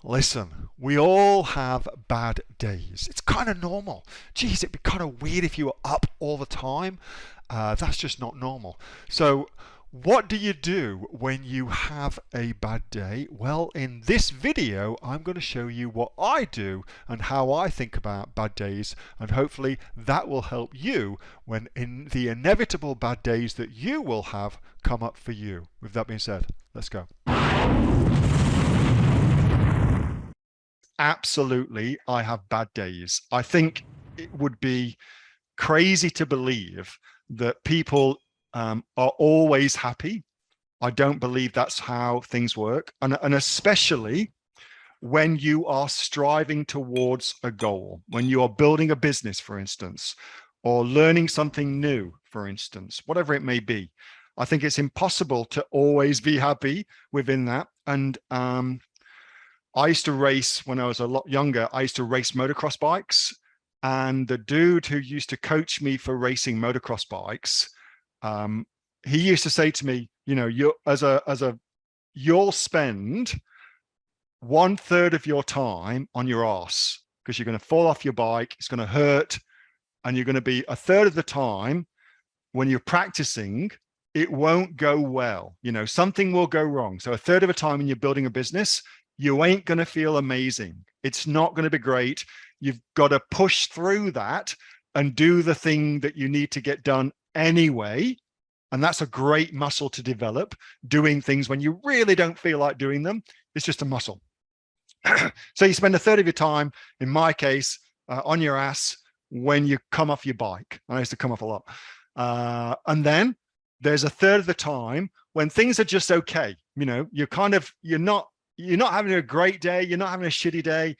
Listen, we all have bad days. It's kind of normal. Geez, it'd be kind of weird if you were up all the time. That's just not normal. So, what do you do when you have a bad day? Well, in this video, I'm going to show you what I do and how I think about bad days, and hopefully that will help you when in the inevitable bad days that you will have come up for you. With that being said, let's go. Absolutely, I have bad days. I think it would be crazy to believe that people are always happy. I don't believe that's how things work. And especially when you are striving towards a goal, when you are building a business, for instance, or learning something new, for instance, whatever it may be. I think it's impossible to always be happy within that. And I used to race when I was a lot younger. I used to race motocross bikes, and the dude who used to coach me for racing motocross bikes, he used to say to me, you know, you'll spend 1/3 of your time on your ass because you're going to fall off your bike, it's going to hurt, and you're going to be 1/3 of the time when you're practicing, it won't go well. You know, something will go wrong. So 1/3 of the time when you're building a business, you ain't going to feel amazing. It's not going to be great. You've got to push through that and do the thing that you need to get done anyway. And that's a great muscle to develop, doing things when you really don't feel like doing them. It's just a muscle. So you spend 1/3 of your time, in my case, on your ass when you come off your bike. I used to come off a lot. And then there's 1/3 of the time when things are just okay. You know, you're not having a great day. You're not having a shitty day.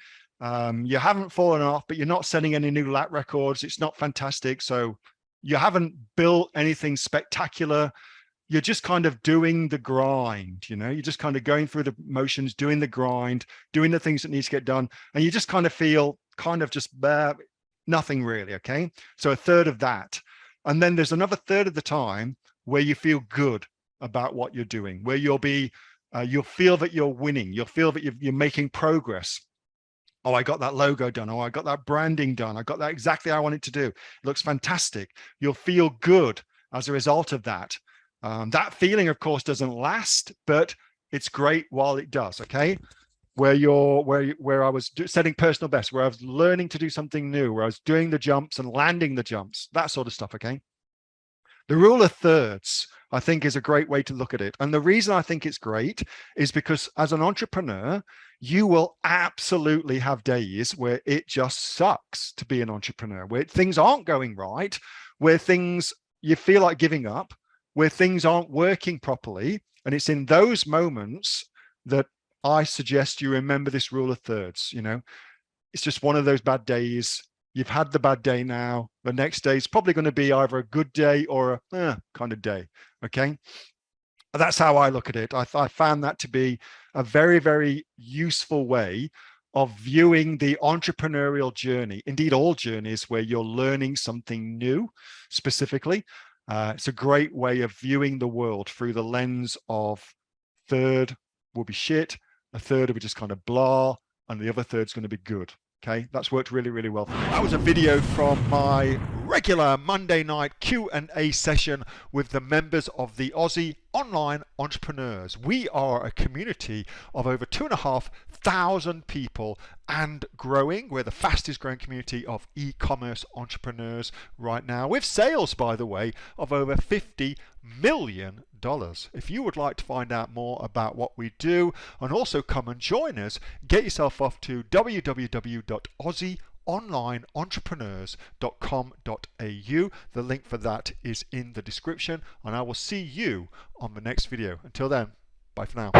You haven't fallen off, but you're not setting any new lap records. It's not fantastic. So you haven't built anything spectacular. You're just kind of doing the grind. You know, you're just kind of going through the motions, doing the grind, doing the things that need to get done. And you just kind of feel kind of just nothing really. Okay. So 1/3 of that. And then there's another 1/3 of the time where you feel good about what you're doing, where you'll feel that you're winning. You'll feel that you're making progress. Oh, I got that logo done. Oh, I got that branding done. I got that exactly how I want it to do. It looks fantastic. You'll feel good as a result of that. That feeling, of course, doesn't last, but it's great while it does. Okay. Where I was setting personal best, where I was learning to do something new, where I was doing the jumps and landing the jumps, that sort of stuff. Okay. The rule of thirds, I think, is a great way to look at it. And the reason I think it's great is because as an entrepreneur, you will absolutely have days where it just sucks to be an entrepreneur, where things aren't going right, where you feel like giving up, where things aren't working properly. And it's in those moments that I suggest you remember this rule of thirds. You know, it's just one of those bad days. You've had the bad day now. The next day is probably going to be either a good day or a kind of day. Okay. That's how I look at it. I found that to be a very, very useful way of viewing the entrepreneurial journey. Indeed, all journeys where you're learning something new specifically. It's a great way of viewing the world through the lens of 1/3 will be shit, 1/3 will be just kind of blah, and the other 1/3 is going to be good. Okay, that's worked really, really well for me. That was a video from my regular Monday night Q&A session with the members of the Aussie Online Entrepreneurs. We are a community of over 2,500 people and growing. We're the fastest growing community of e-commerce entrepreneurs right now, with sales, by the way, of over $50 million. If you would like to find out more about what we do and also come and join us, get yourself off to www.aussieonlineentrepreneurs.com.au. The link for that is in the description, and I will see you on the next video. Until then, bye for now.